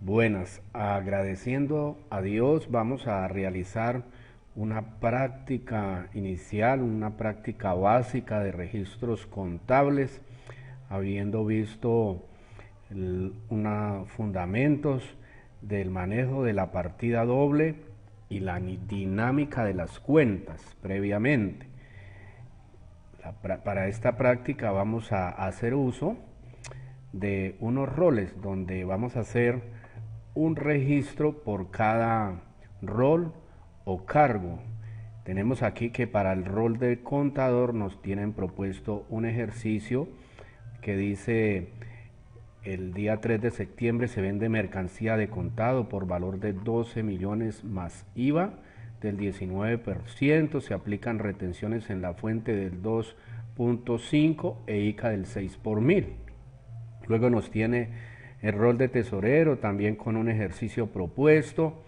Buenas, agradeciendo a Dios vamos a realizar una práctica inicial, una práctica básica de registros contables, habiendo visto fundamentos del manejo de la partida doble y la dinámica de las cuentas previamente. Para esta práctica vamos a hacer uso de unos roles donde vamos a hacer un registro por cada rol o cargo. Tenemos aquí que para el rol de contador nos tienen propuesto un ejercicio que dice: el día 3 de septiembre se vende mercancía de contado por valor de 12 millones más IVA del 19%, se aplican retenciones en la fuente del 2.5 e ICA del 6 por mil. Luego nos tiene el rol de tesorero también con un ejercicio propuesto,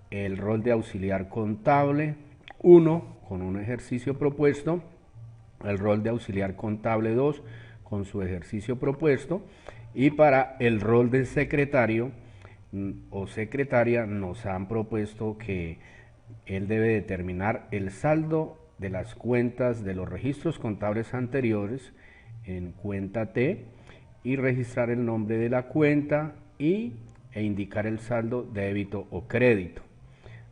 el rol de auxiliar contable 1 con un ejercicio propuesto, el rol de auxiliar contable 2 con su ejercicio propuesto, y para el rol de secretario o secretaria nos han propuesto que él debe determinar el saldo de las cuentas de los registros contables anteriores en cuenta T y registrar el nombre de la cuenta e indicar el saldo de débito o crédito.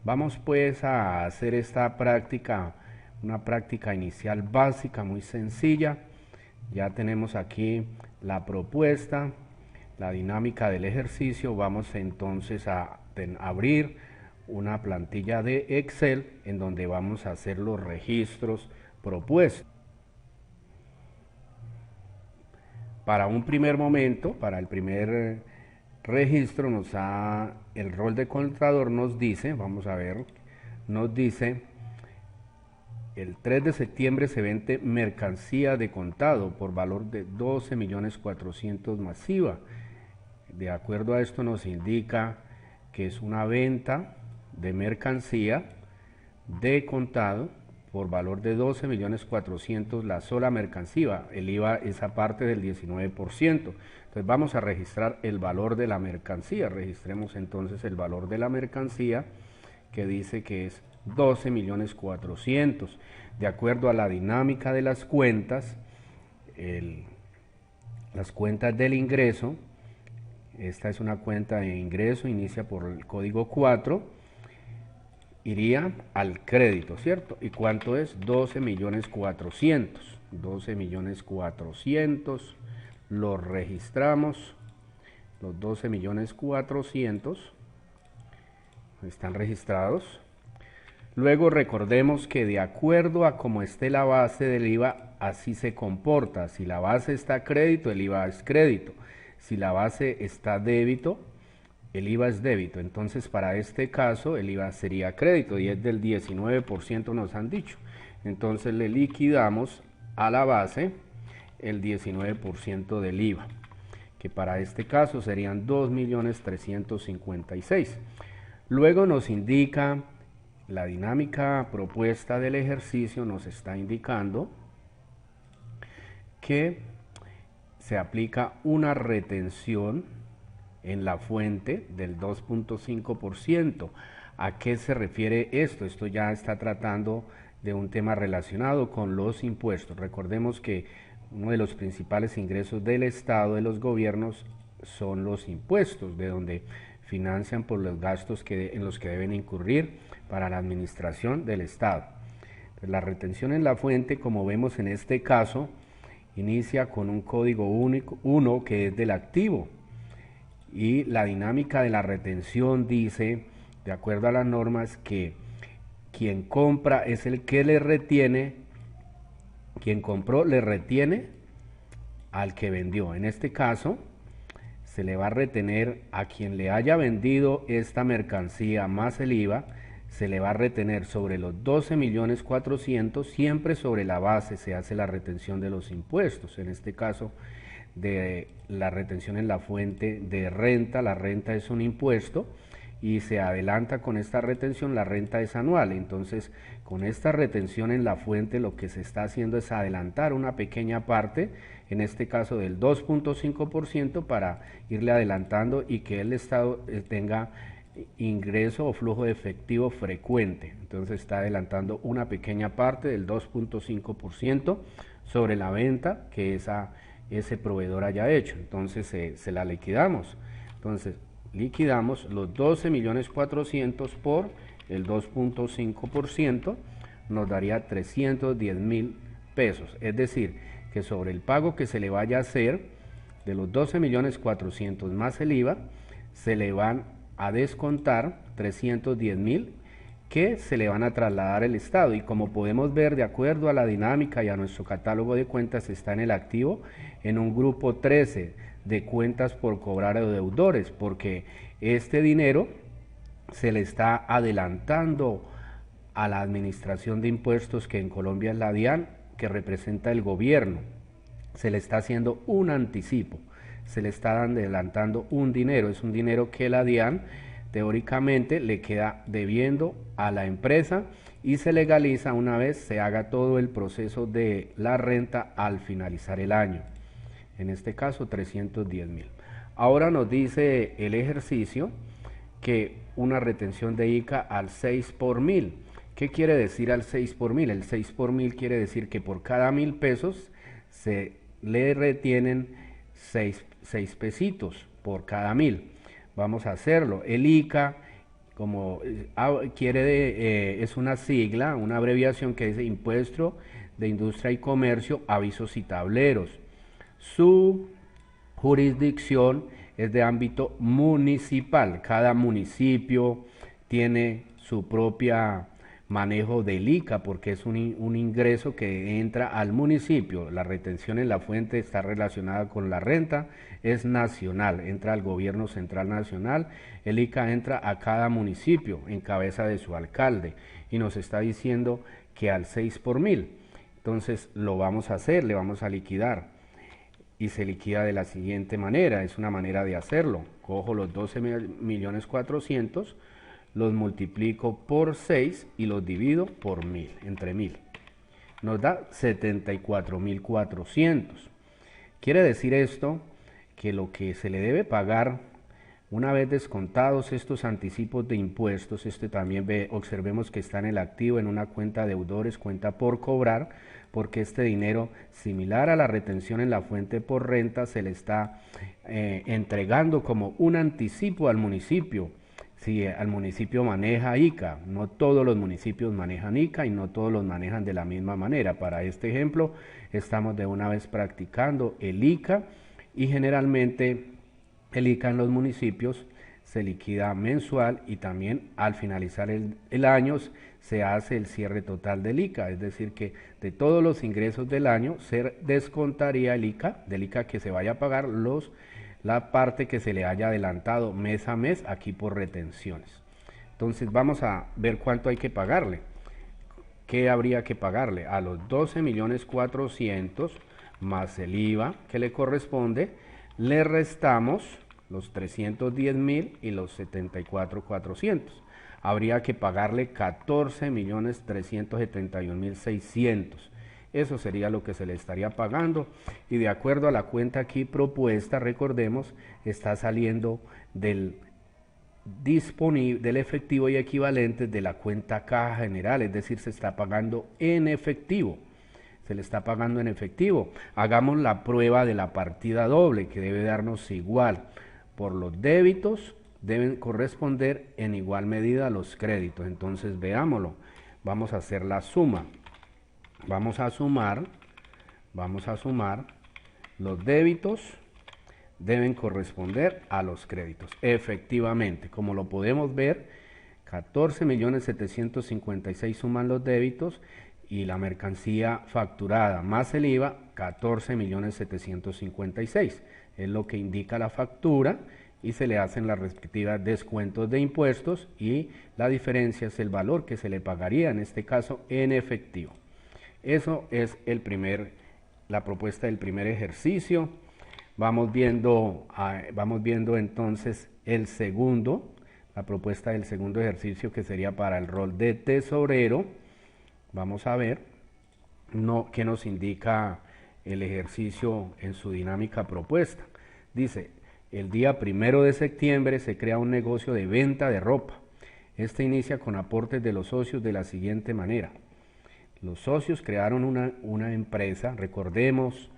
Vamos pues a hacer esta práctica, una práctica inicial básica muy sencilla. Ya tenemos aquí la propuesta, la dinámica del ejercicio. Vamos entonces a abrir una plantilla de Excel en donde vamos a hacer los registros propuestos. Para un primer momento, para el primer registro, el rol de contador nos dice, vamos a ver, nos dice: el 3 de septiembre se vende mercancía de contado por valor de 12.400.000 más IVA. De acuerdo a esto nos indica que es una venta de mercancía de contado por valor de 12.400.000 la sola mercancía. El IVA es aparte del 19%. Entonces vamos a registrar el valor de la mercancía. Registremos entonces el valor de la mercancía, que dice que es 12.400.000. De acuerdo a la dinámica de las cuentas, las cuentas del ingreso, esta es una cuenta de ingreso, inicia por el código 4, iría al crédito, ¿cierto? ¿Y cuánto es? 12.400.000. 12.400.000, lo registramos, los 12.400.000 están registrados. Luego recordemos que de acuerdo a cómo esté la base del IVA, así se comporta. Si la base está crédito, el IVA es crédito. Si la base está débito, el IVA es débito. Entonces para este caso el IVA sería crédito y es del 19%, nos han dicho. Entonces le liquidamos a la base el 19% del IVA, que para este caso serían 2.356.000. Luego nos indica la dinámica propuesta del ejercicio, nos está indicando que se aplica una retención en la fuente del 2.5%. ¿A qué se refiere esto? Esto ya está tratando de un tema relacionado con los impuestos. Recordemos que uno de los principales ingresos del Estado, de los gobiernos, son los impuestos, de donde financian por los gastos en los que deben incurrir para la administración del Estado. Entonces, la retención en la fuente, como vemos en este caso, inicia con un código único 1 que es del activo, y la dinámica de la retención dice, de acuerdo a las normas, que quien compra es el que le retiene, quien compró le retiene al que vendió. En este caso se le va a retener a quien le haya vendido esta mercancía más el IVA, se le va a retener sobre los 12.400.000, siempre sobre la base se hace la retención de los impuestos. En este caso de la retención en la fuente de renta, la renta es un impuesto y se adelanta con esta retención, la renta es anual. Entonces, con esta retención en la fuente, lo que se está haciendo es adelantar una pequeña parte, en este caso del 2.5%, para irle adelantando y que el Estado tenga ingreso o flujo de efectivo frecuente. Entonces está adelantando una pequeña parte del 2.5% sobre la venta que ese proveedor haya hecho. Entonces se la liquidamos. Entonces liquidamos los 12.400.000 por el 2.5%, nos daría 310.000 pesos. Es decir, que sobre el pago que se le vaya a hacer, de los 12.400.000 más el IVA, se le van a descontar 310.000 que se le van a trasladar al Estado. Y como podemos ver, de acuerdo a la dinámica y a nuestro catálogo de cuentas, está en el activo en un grupo 13 de cuentas por cobrar a deudores, porque este dinero se le está adelantando a la administración de impuestos, que en Colombia es la DIAN, que representa el gobierno. Se le está haciendo un anticipo, se le está adelantando un dinero, es un dinero que la DIAN teóricamente le queda debiendo a la empresa y se legaliza una vez se haga todo el proceso de la renta al finalizar el año. En este caso 310.000. Ahora nos dice el ejercicio que una retención de ICA al 6 por 1000. ¿Qué quiere decir al 6 por 1000? El 6 por 1000 quiere decir que por cada 1000 pesos se le retienen 6 pesitos por cada 1000. Vamos a hacerlo. El ICA, como es una sigla, una abreviación que dice Impuesto de Industria y Comercio, Avisos y Tableros. Su jurisdicción es de ámbito municipal. Cada municipio tiene su propia manejo del ICA, porque es un ingreso que entra al municipio. La retención en la fuente está relacionada con la renta, es nacional, entra al gobierno central nacional. El ICA entra a cada municipio en cabeza de su alcalde y nos está diciendo que al 6 por 1000. Entonces lo vamos a hacer, le vamos a liquidar y se liquida de la siguiente manera, es una manera de hacerlo. Cojo los 12.400.000, los multiplico por 6 y los divido por 1000, entre 1000. Nos da 74.400. Quiere decir esto que lo que se le debe pagar una vez descontados estos anticipos de impuestos, también observemos que está en el activo en una cuenta deudores, cuenta por cobrar, porque este dinero, similar a la retención en la fuente por renta, se le está entregando como un anticipo al municipio. Si al municipio maneja ICA, no todos los municipios manejan ICA y no todos los manejan de la misma manera. Para este ejemplo, estamos de una vez practicando el ICA y generalmente el ICA en los municipios se liquida mensual y también al finalizar el año se hace el cierre total del ICA, es decir que de todos los ingresos del año se descontaría el ICA, del ICA que se vaya a pagar la parte que se le haya adelantado mes a mes aquí por retenciones. Entonces vamos a ver cuánto hay que pagarle. ¿Qué habría que pagarle? A los 12.400.000 más el IVA que le corresponde, le restamos los 310.000 y los 74.400. Habría que pagarle 14.371.600. Eso sería lo que se le estaría pagando y de acuerdo a la cuenta aquí propuesta, recordemos, está saliendo del efectivo y equivalente de la cuenta caja general, es decir, se está pagando en efectivo. Se le está pagando en efectivo. Hagamos la prueba de la partida doble, que debe darnos igual. Por los débitos deben corresponder en igual medida a los créditos. Entonces veámoslo. Vamos a hacer la suma. Vamos a sumar los débitos deben corresponder a los créditos. Efectivamente, como lo podemos ver, 14.756.000 suman los débitos y la mercancía facturada más el IVA, 14.756.000. Es lo que indica la factura y se le hacen las respectivas descuentos de impuestos y la diferencia es el valor que se le pagaría, en este caso en efectivo. Eso es la propuesta del primer ejercicio. Vamos viendo entonces el segundo. la propuesta del segundo ejercicio, que sería para el rol de tesorero. Vamos a ver qué nos indica el ejercicio en su dinámica propuesta. Dice, el día 1 de septiembre se crea un negocio de venta de ropa. Este inicia con aportes de los socios de la siguiente manera. Los socios crearon una empresa. Recordemos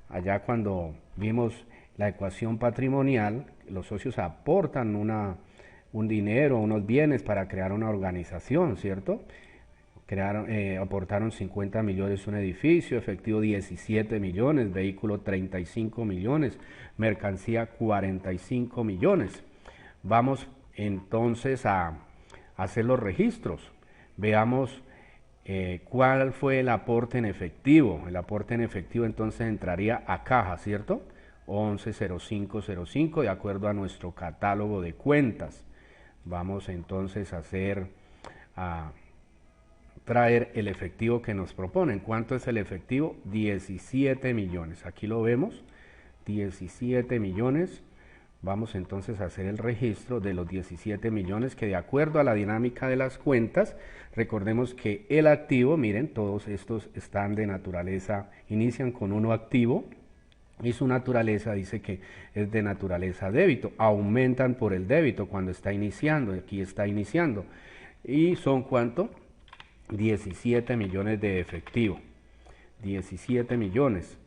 allá cuando vimos la ecuación patrimonial, los socios aportan un dinero, unos bienes para crear una organización, ¿cierto? Aportaron 50 millones un edificio, efectivo 17 millones, vehículo 35 millones, mercancía 45 millones. Vamos entonces a hacer los registros. Veamos cuál fue el aporte en efectivo. El aporte en efectivo entonces entraría a caja, ¿cierto? 110505 de acuerdo a nuestro catálogo de cuentas. Vamos entonces a traer el efectivo que nos proponen. ¿Cuánto es el efectivo? 17 millones. Aquí lo vemos, 17 millones. Vamos entonces a hacer el registro de los 17 millones que de acuerdo a la dinámica de las cuentas, recordemos que el activo, miren, todos estos están de naturaleza, inician con uno activo y su naturaleza dice que es de naturaleza débito, aumentan por el débito cuando está iniciando, aquí está iniciando. ¿Y son cuánto? 17 millones de efectivo, 17 millones.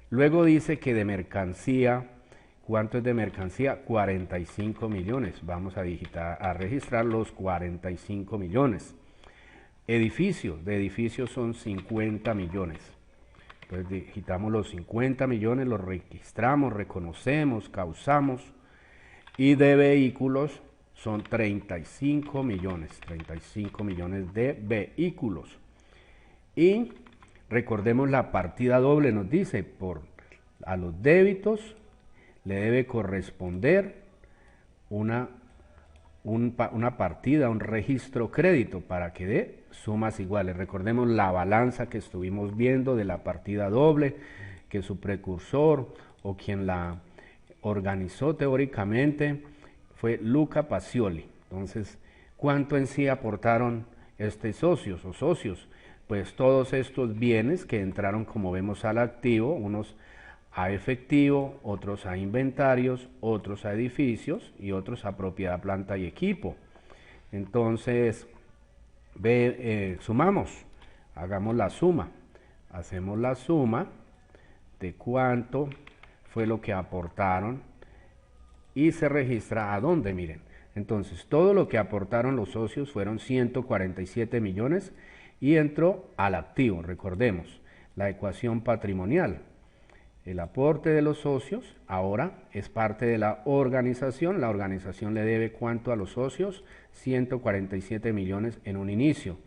Luego dice que de mercancía, ¿cuánto es de mercancía? 45 millones. Vamos a registrar los 45 millones. Edificios, de edificios son 50 millones. Entonces digitamos los 50 millones, los registramos, reconocemos, causamos. Y de vehículos son 35 millones de vehículos. Y recordemos la partida doble, nos dice, a los débitos le debe corresponder una partida, un registro crédito para que dé sumas iguales. Recordemos la balanza que estuvimos viendo de la partida doble, que su precursor o quien la organizó teóricamente fue Luca Pacioli. Entonces, ¿cuánto en sí aportaron socios o socios? Pues todos estos bienes que entraron, como vemos, al activo, unos a efectivo, otros a inventarios, otros a edificios y otros a propiedad, planta y equipo. Entonces, sumamos, hagamos la suma, hacemos la suma de cuánto fue lo que aportaron y se registra a dónde, miren. Entonces, todo lo que aportaron los socios fueron 147 millones y entró al activo. Recordemos, la ecuación patrimonial. El aporte de los socios ahora es parte de la organización. La organización le debe ¿cuánto a los socios? 147 millones en un inicio.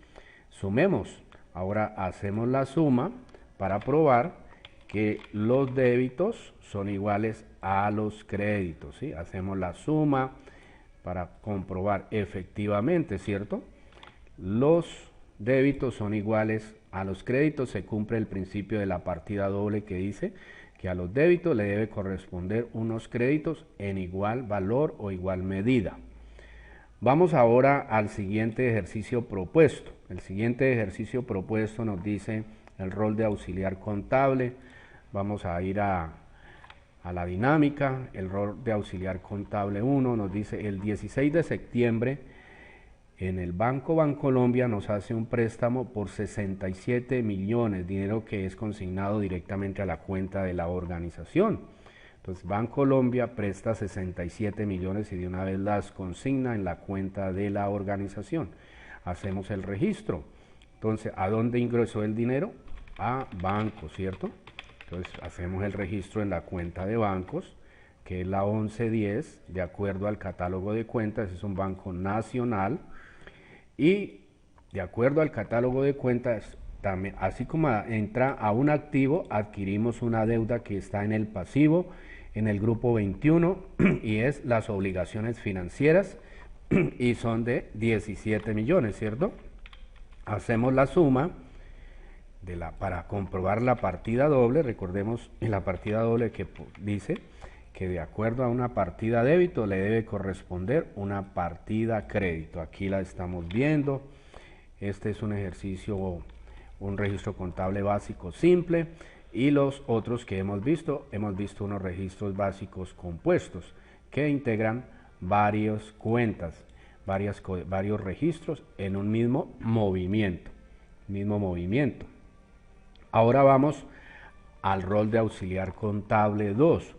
Sumemos. Ahora hacemos la suma para probar que los débitos son iguales a los créditos, ¿sí? Hacemos la suma para comprobar efectivamente, ¿cierto? Los débitos son iguales a los créditos. Se cumple el principio de la partida doble que dice que a los débitos le debe corresponder unos créditos en igual valor o igual medida. Vamos ahora al siguiente ejercicio propuesto. El siguiente ejercicio propuesto nos dice el rol de auxiliar contable. Vamos a ir a la dinámica. El rol de auxiliar contable 1 nos dice el 16 de septiembre en el Banco Bancolombia nos hace un préstamo por 67 millones, dinero que es consignado directamente a la cuenta de la organización. Entonces Bancolombia presta 67 millones y de una vez las consigna en la cuenta de la organización. Hacemos el registro. Entonces, ¿a dónde ingresó el dinero? A banco, ¿cierto? Entonces hacemos el registro en la cuenta de bancos, que es la 1110, de acuerdo al catálogo de cuentas, es un banco nacional. Y de acuerdo al catálogo de cuentas, también, así como entra a un activo, adquirimos una deuda que está en el pasivo, en el grupo 21, y es las obligaciones financieras, y son de 17 millones, ¿cierto? Hacemos la suma para comprobar la partida doble. Recordemos la partida doble que dice que de acuerdo a una partida débito le debe corresponder una partida crédito. Aquí la estamos viendo. Este es un ejercicio, un registro contable básico simple, y los otros que hemos visto unos registros básicos compuestos que integran varias cuentas, varios registros en un mismo movimiento. Ahora vamos al rol de auxiliar contable 2.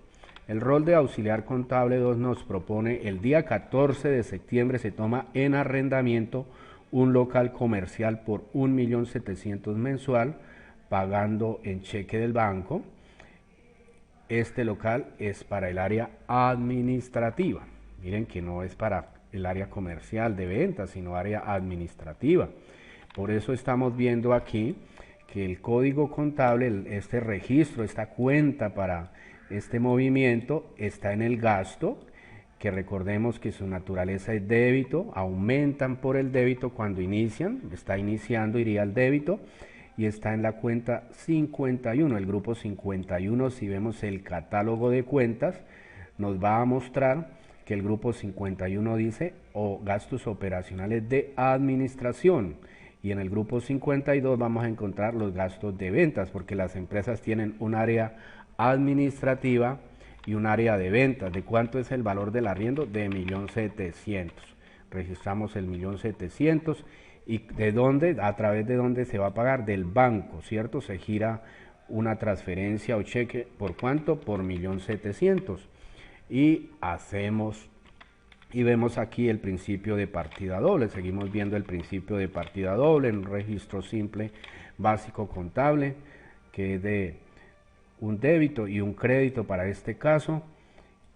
El rol de auxiliar contable 2 nos propone: el día 14 de septiembre se toma en arrendamiento un local comercial por 1.700.000 mensual, pagando en cheque del banco. Este local es para el área administrativa. Miren que no es para el área comercial de ventas, sino área administrativa. Por eso estamos viendo aquí que el código contable, este registro, esta cuenta para este movimiento está en el gasto, que recordemos que su naturaleza es débito, aumentan por el débito cuando inician, está iniciando, iría al débito, y está en la cuenta 51, el grupo 51. Si vemos el catálogo de cuentas, nos va a mostrar que el grupo 51 dice gastos operacionales de administración, y en el grupo 52 vamos a encontrar los gastos de ventas, porque las empresas tienen un área administrativa y un área de ventas. ¿De cuánto es el valor del arriendo? De 1.700.000. Registramos el 1.700.000. ¿Y de dónde? A través de dónde se va a pagar, del banco, ¿cierto? Se gira una transferencia o cheque, ¿por cuánto? Por 1.700.000. Y hacemos, y vemos aquí el principio de partida doble. Seguimos viendo el principio de partida doble en un registro simple básico contable, que es de un débito y un crédito. Para este caso,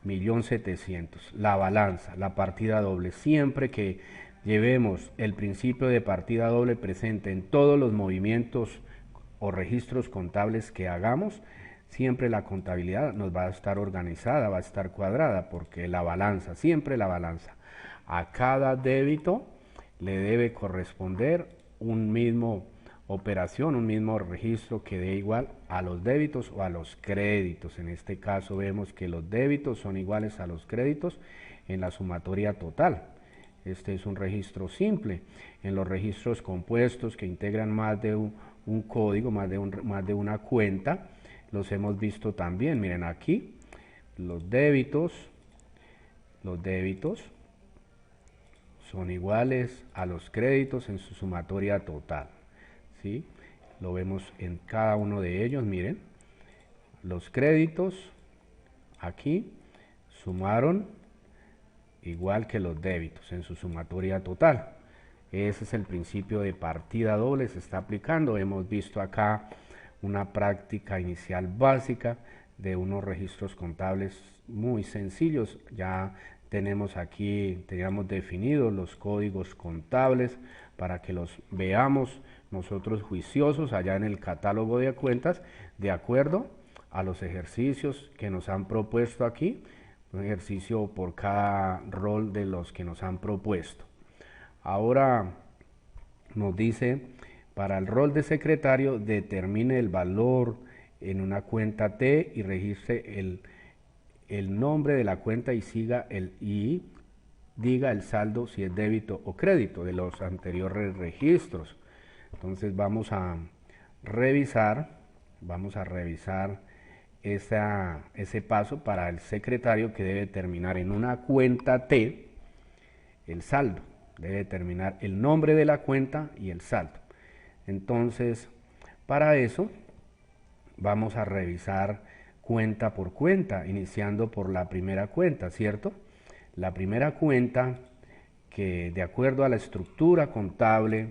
1.700.000. La balanza, la partida doble. Siempre que llevemos el principio de partida doble presente en todos los movimientos o registros contables que hagamos, siempre la contabilidad nos va a estar organizada, va a estar cuadrada, porque la balanza, siempre la balanza, a cada débito le debe corresponder un mismo operación, un mismo registro que dé igual a los débitos o a los créditos. En este caso vemos que los débitos son iguales a los créditos en la sumatoria total. Este es un registro simple. En los registros compuestos que integran más de un código, más de una cuenta, los hemos visto también. Miren aquí, los débitos son iguales a los créditos en su sumatoria total, ¿sí? Lo vemos en cada uno de ellos. Miren, los créditos aquí sumaron igual que los débitos en su sumatoria total. Ese es el principio de partida doble, se está aplicando. Hemos visto acá una práctica inicial básica de unos registros contables muy sencillos. Ya teníamos definidos los códigos contables para que los veamos nosotros juiciosos allá en el catálogo de cuentas, de acuerdo a los ejercicios que nos han propuesto aquí. Un ejercicio por cada rol de los que nos han propuesto. Ahora nos dice: para el rol de secretario, determine el valor en una cuenta T y registre el nombre de la cuenta y diga el saldo si es débito o crédito de los anteriores registros. Entonces vamos a revisar ese paso para el secretario, que debe terminar en una cuenta T el saldo, debe determinar el nombre de la cuenta y el saldo. Entonces, para eso vamos a revisar cuenta por cuenta, iniciando por la primera cuenta, ¿cierto? La primera cuenta, que de acuerdo a la estructura contable,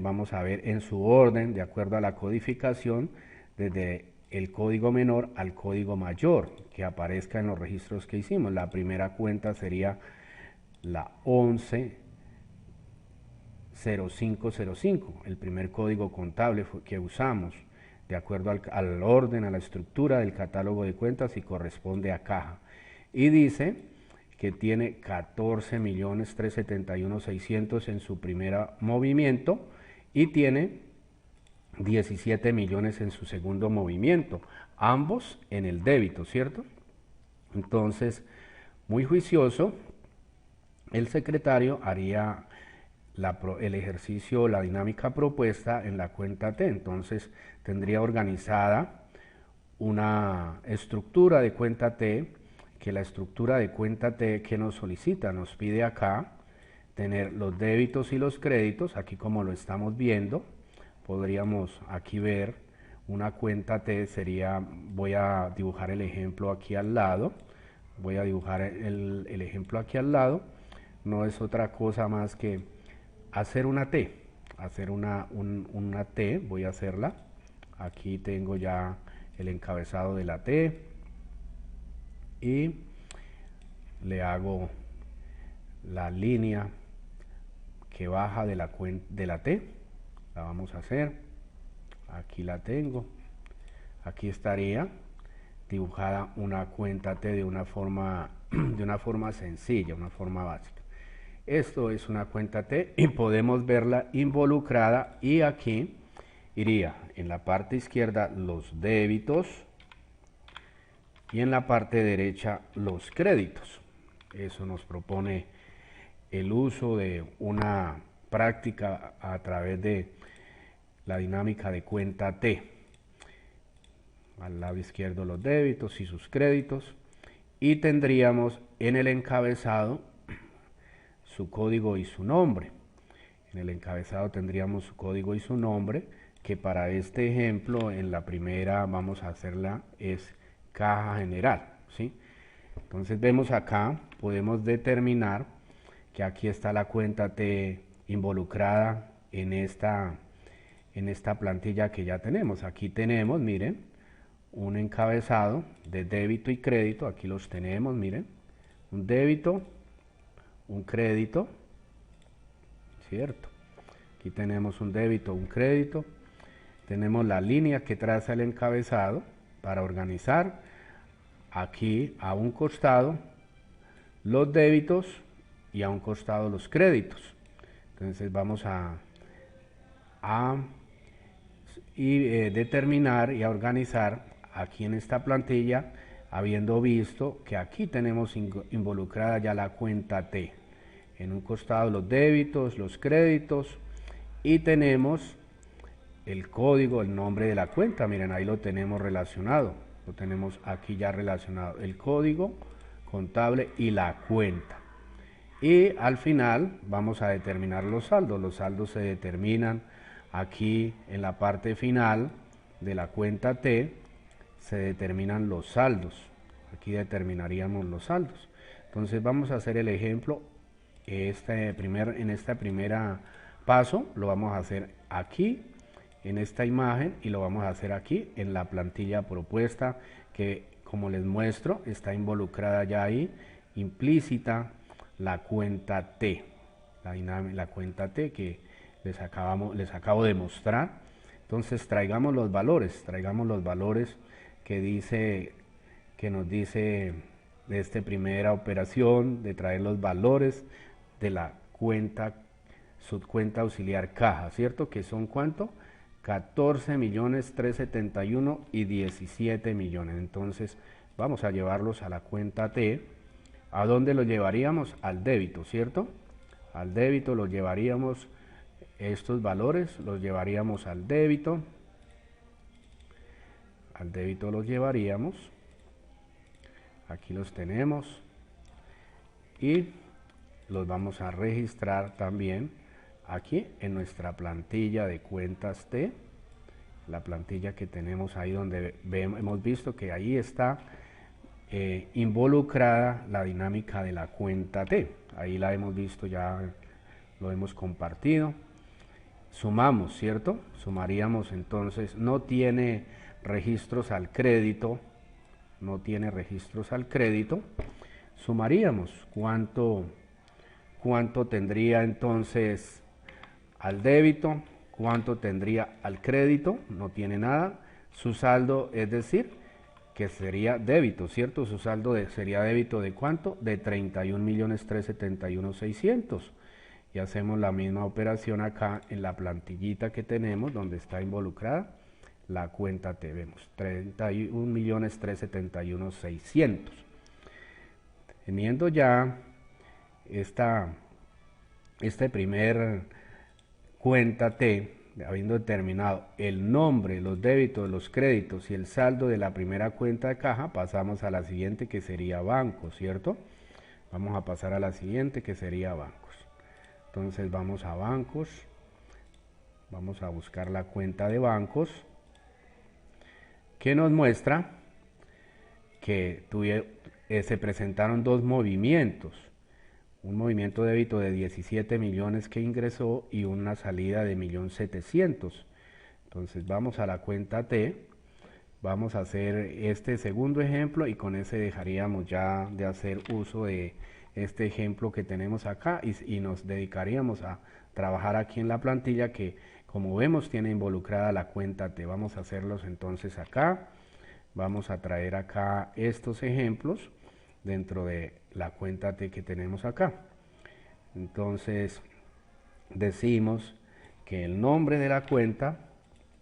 vamos a ver en su orden, de acuerdo a la codificación, desde el código menor al código mayor que aparezca en los registros que hicimos. La primera cuenta sería la 110505, el primer código contable que usamos, de acuerdo al orden, a la estructura del catálogo de cuentas, y corresponde a caja. Y dice que tiene 14.371.600 en su primer movimiento y tiene 17 millones en su segundo movimiento, ambos en el débito, ¿cierto? Entonces, muy juicioso, el secretario haría el ejercicio, la dinámica propuesta en la cuenta T. Entonces, tendría organizada una estructura de cuenta T, que la estructura de cuenta T que nos solicita, nos pide acá tener los débitos y los créditos, aquí como lo estamos viendo, podríamos aquí ver una cuenta T, sería, voy a dibujar el ejemplo aquí al lado, voy a dibujar el ejemplo aquí al lado, no es otra cosa más que hacer una T, hacer una T, voy a hacerla, aquí tengo ya el encabezado de la T y le hago la línea que baja de la T, la vamos a hacer, aquí la tengo, aquí estaría dibujada una cuenta T de una forma sencilla, una forma básica. Esto es una cuenta T y podemos verla involucrada, y aquí iría en la parte izquierda los débitos y en la parte derecha los créditos. Eso nos propone el uso de una práctica a través de la dinámica de cuenta T. Al lado izquierdo los débitos y sus créditos, y tendríamos en el encabezado su código y su nombre. En el encabezado tendríamos su código y su nombre, que para este ejemplo en la primera vamos a hacerla es caja general, ¿sí? Entonces vemos acá, podemos determinar que aquí está la cuenta T involucrada en esta plantilla que ya tenemos. Aquí tenemos, miren, un encabezado de débito y crédito, aquí los tenemos, miren, un débito, un crédito, ¿cierto? Aquí tenemos un débito, un crédito, tenemos la línea que traza el encabezado para organizar, aquí a un costado los débitos y a un costado los créditos. Entonces vamos a determinar y a organizar aquí en esta plantilla, habiendo visto que aquí tenemos involucrada ya la cuenta T. En un costado los débitos, los créditos, y tenemos el código, el nombre de la cuenta. Miren, ahí lo tenemos relacionado, lo tenemos aquí ya relacionado, el código contable y la cuenta. Y al final vamos a determinar los saldos. Los saldos se determinan aquí en la parte final de la cuenta T, se determinan los saldos. Aquí determinaríamos los saldos. Entonces vamos a hacer el ejemplo. En este primer paso lo vamos a hacer aquí en esta imagen, y lo vamos a hacer aquí en la plantilla propuesta, que como les muestro está involucrada ya ahí implícita la cuenta T, la cuenta T que les acabo de mostrar. Entonces traigamos los valores que nos dice de esta primera operación, de traer los valores de la cuenta, subcuenta auxiliar caja, ¿cierto? Que son ¿cuánto? 14.371.000 y 17 millones. Entonces vamos a llevarlos a la cuenta T. ¿A dónde lo llevaríamos? Al débito, ¿cierto? Al débito lo llevaríamos, estos valores los llevaríamos al débito. Al débito los llevaríamos. Aquí los tenemos. Y los vamos a registrar también aquí en nuestra plantilla de cuentas T. La plantilla que tenemos ahí donde hemos visto que ahí está involucrada la dinámica de la cuenta T. Ahí la hemos visto, ya lo hemos compartido. Sumamos, ¿cierto? Sumaríamos entonces, no tiene registros al crédito, sumaríamos cuánto tendría entonces al débito, cuánto tendría al crédito, no tiene nada, su saldo, es decir, que sería débito, ¿cierto? Su saldo sería débito de ¿cuánto? De 31.371.600. Y hacemos la misma operación acá en la plantillita que tenemos, donde está involucrada la cuenta T. Vemos 31.371.600. Teniendo ya este primer cuenta T, habiendo determinado el nombre, los débitos, los créditos y el saldo de la primera cuenta de caja, pasamos a la siguiente, que sería bancos, ¿cierto? Vamos a pasar a la siguiente, que sería bancos. Entonces vamos a bancos, vamos a buscar la cuenta de bancos, que nos muestra que se presentaron dos movimientos. Un movimiento débito de 17 millones que ingresó y una salida de 1.700.000. Entonces vamos a la cuenta T, vamos a hacer este segundo ejemplo y con ese dejaríamos ya de hacer uso de este ejemplo que tenemos acá y nos dedicaríamos a trabajar aquí en la plantilla que, como vemos, tiene involucrada la cuenta T. Vamos a hacerlos entonces acá, vamos a traer acá estos ejemplos dentro de la cuenta T que tenemos acá. Entonces decimos que el nombre de la cuenta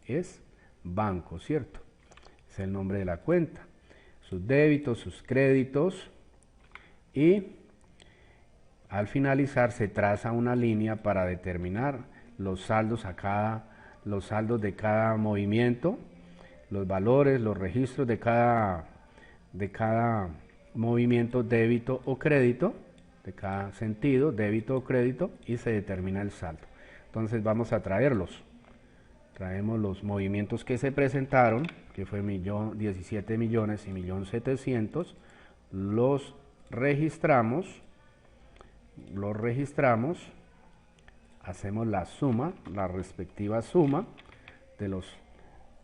es banco, ¿cierto? Es el nombre de la cuenta, sus débitos, sus créditos, y al finalizar se traza una línea para determinar los saldos de cada movimiento, los valores, los registros de cada movimiento débito o crédito, de cada sentido, débito o crédito, y se determina el saldo. Entonces vamos a traerlos. Traemos los movimientos que se presentaron, que fue 17 millones y 1.700.000, los registramos, hacemos la suma, la respectiva suma de los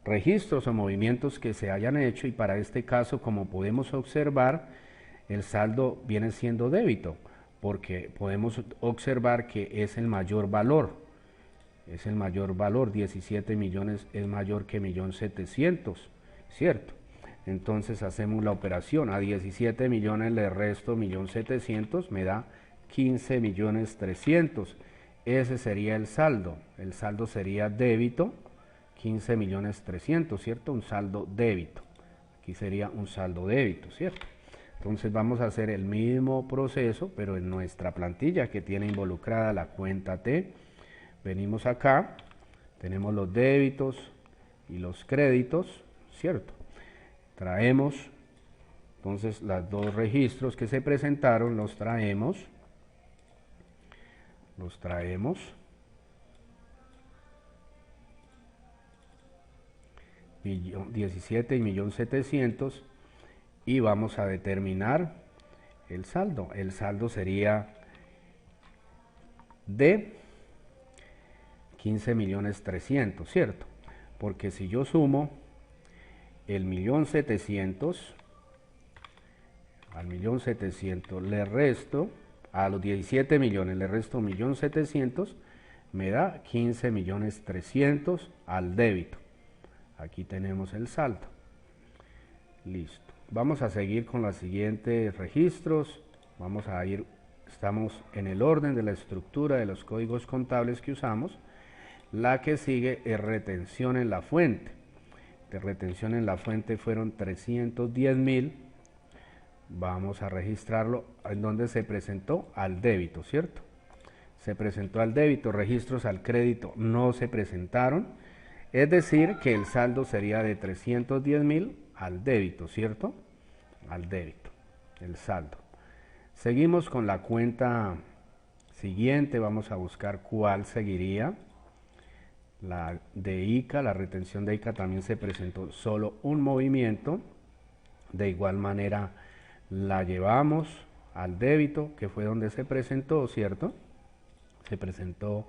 registros o movimientos que se hayan hecho, y para este caso, como podemos observar, el saldo viene siendo débito, porque podemos observar que es el mayor valor, 17 millones es mayor que 1.700.000, ¿cierto? Entonces hacemos la operación, a 17 millones le resto 1.700.000, me da 15.300.000, ese sería el saldo sería débito, 15.300.000, ¿cierto? Un saldo débito, aquí sería un saldo débito, ¿cierto? Entonces vamos a hacer el mismo proceso, pero en nuestra plantilla que tiene involucrada la cuenta T. Venimos acá, tenemos los débitos y los créditos, ¿cierto? Traemos, entonces, los dos registros que se presentaron, los traemos. 17 y 1.700.000, y vamos a determinar el saldo. El saldo sería de 15.300.000, ¿cierto? Porque si yo sumo el 1.700.000 al 1.700.000, le resto a los 17 millones, le resto 1.700.000, me da 15.300.000 al débito. Aquí tenemos el saldo. Listo. Vamos a seguir con los siguientes registros. Estamos en el orden de la estructura de los códigos contables que usamos. La que sigue es retención en la fuente. De retención en la fuente fueron 310.000. Vamos a registrarlo en donde se presentó al débito, ¿cierto? Se presentó al débito, registros al crédito no se presentaron. Es decir, que el saldo sería de 310.000 al débito, ¿cierto? Al débito, el saldo. Seguimos con la cuenta siguiente, vamos a buscar cuál seguiría. La de ICA, la retención de ICA también se presentó solo un movimiento. De igual manera la llevamos al débito, que fue donde se presentó, ¿cierto? Se presentó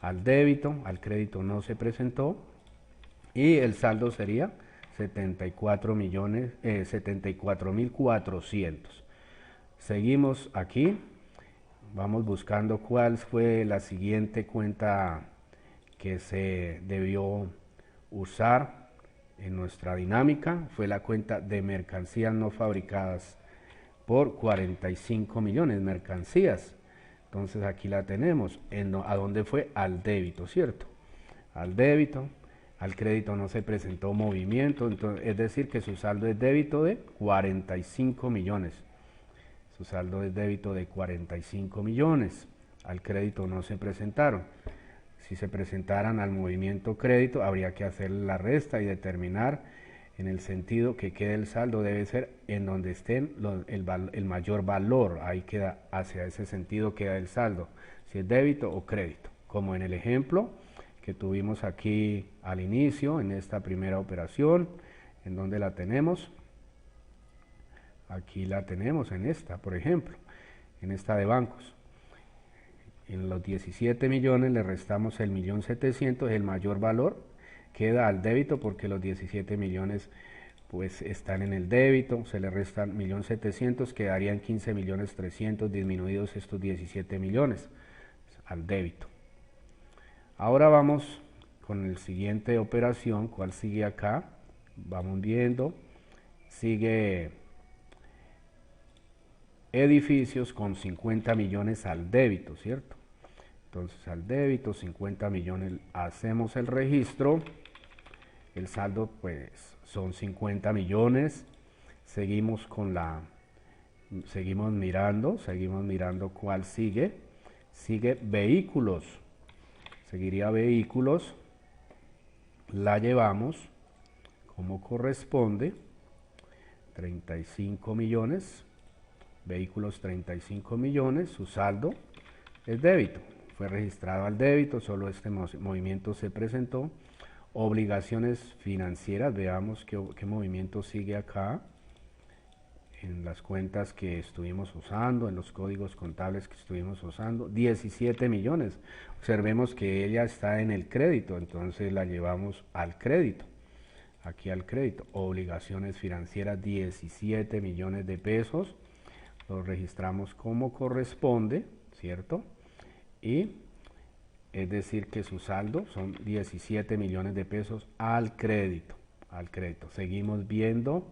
al débito, al crédito no se presentó. Y el saldo sería 74.400.000. Seguimos aquí, vamos buscando cuál fue la siguiente cuenta que se debió usar en nuestra dinámica. Fue la cuenta de mercancías no fabricadas por 45 millones, mercancías. Entonces aquí la tenemos, ¿a dónde fue? Al débito, ¿cierto? Al débito. Al crédito no se presentó movimiento, entonces, es decir que su saldo es débito de 45 millones. su saldo es débito de 45 millones, al crédito no se presentaron. Si se presentaran al movimiento crédito, habría que hacer la resta y determinar en el sentido que quede el saldo, debe ser en donde estén el mayor valor, ahí queda, hacia ese sentido queda el saldo, si es débito o crédito, como en el ejemplo que tuvimos aquí al inicio, en esta primera operación, en donde la tenemos. Aquí la tenemos en esta, por ejemplo, en esta de bancos. En los 17 millones le restamos el 1.700.000, el mayor valor queda al débito porque los 17 millones pues están en el débito, se le restan 1.700.000, quedarían 15.300.000 disminuidos estos 17 millones al débito. Ahora vamos con la siguiente operación, ¿cuál sigue acá? Vamos viendo, sigue edificios con 50 millones al débito, ¿cierto? Entonces al débito, 50 millones, hacemos el registro, el saldo pues son 50 millones, seguimos mirando cuál sigue, sigue vehículos, seguiría vehículos, la llevamos como corresponde, 35 millones, vehículos 35 millones, su saldo es débito, fue registrado al débito, solo este movimiento se presentó. Obligaciones financieras, veamos qué movimiento sigue acá, en las cuentas que estuvimos usando, en los códigos contables que estuvimos usando, 17 millones, observemos que ella está en el crédito, entonces la llevamos al crédito, aquí al crédito, obligaciones financieras 17 millones de pesos, lo registramos como corresponde, ¿cierto? Y es decir que su saldo son 17 millones de pesos al crédito, Seguimos viendo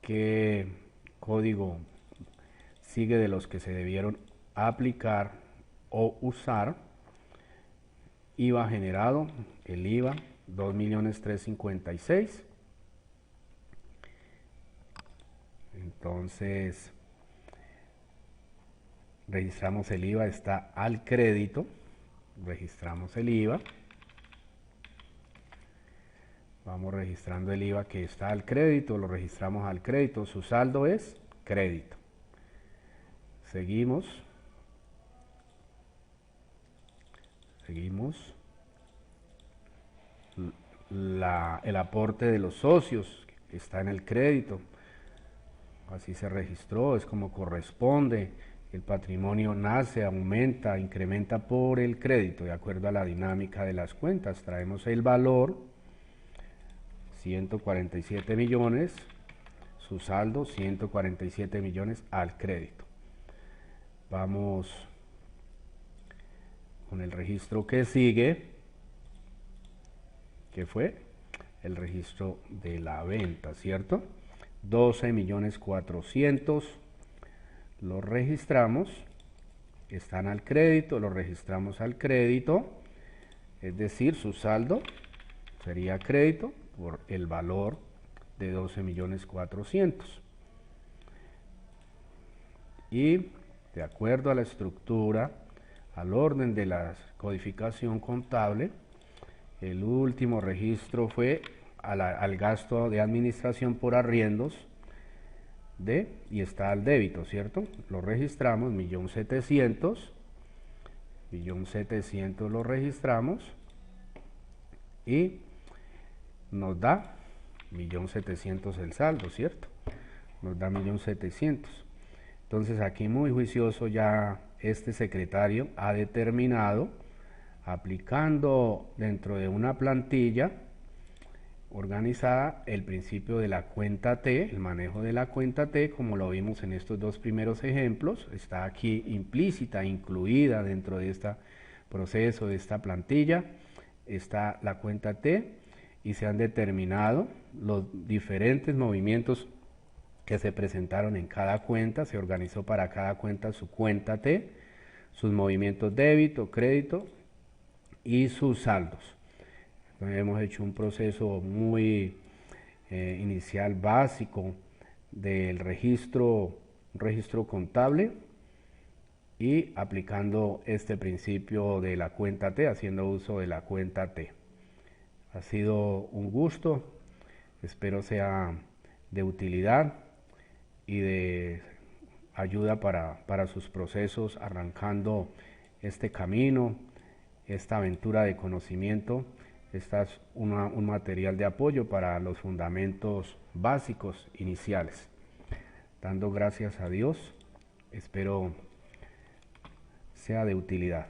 qué código sigue de los que se debieron aplicar o usar. IVA generado, el IVA 2.356.000. Entonces registramos el IVA, está al crédito, registramos el IVA, vamos registrando el IVA que está al crédito, lo registramos al crédito, su saldo es crédito. Seguimos el aporte de los socios está en el crédito, así se registró, es como corresponde. El patrimonio nace, aumenta, incrementa por el crédito, de acuerdo a la dinámica de las cuentas. Traemos el valor, 147 millones, su saldo, 147 millones al crédito. Vamos con el registro que sigue, que fue el registro de la venta, ¿cierto? 12.400.000. Lo registramos, están al crédito, lo registramos al crédito, es decir, su saldo sería crédito por el valor de 12.400.000. Y de acuerdo a la estructura, al orden de la codificación contable, el último registro fue al gasto de administración por arriendos, y está al débito, ¿cierto? Lo registramos, 1.700.000 lo registramos y nos da 1.700.000 el saldo, ¿cierto? Nos da 1.700.000. Entonces aquí muy juicioso ya este secretario ha determinado, aplicando dentro de una plantilla organizada, el principio de la cuenta T, el manejo de la cuenta T, como lo vimos en estos dos primeros ejemplos, está aquí implícita, incluida dentro de este proceso, de esta plantilla, está la cuenta T y se han determinado los diferentes movimientos que se presentaron en cada cuenta, se organizó para cada cuenta su cuenta T, sus movimientos débito, crédito y sus saldos. Hemos hecho un proceso muy inicial, básico, del registro un registro contable y aplicando este principio de la cuenta T, haciendo uso de la cuenta T. Ha sido un gusto, espero sea de utilidad y de ayuda para sus procesos, arrancando este camino, esta aventura de conocimiento. Esta es un material de apoyo para los fundamentos básicos iniciales. Dando gracias a Dios, espero sea de utilidad.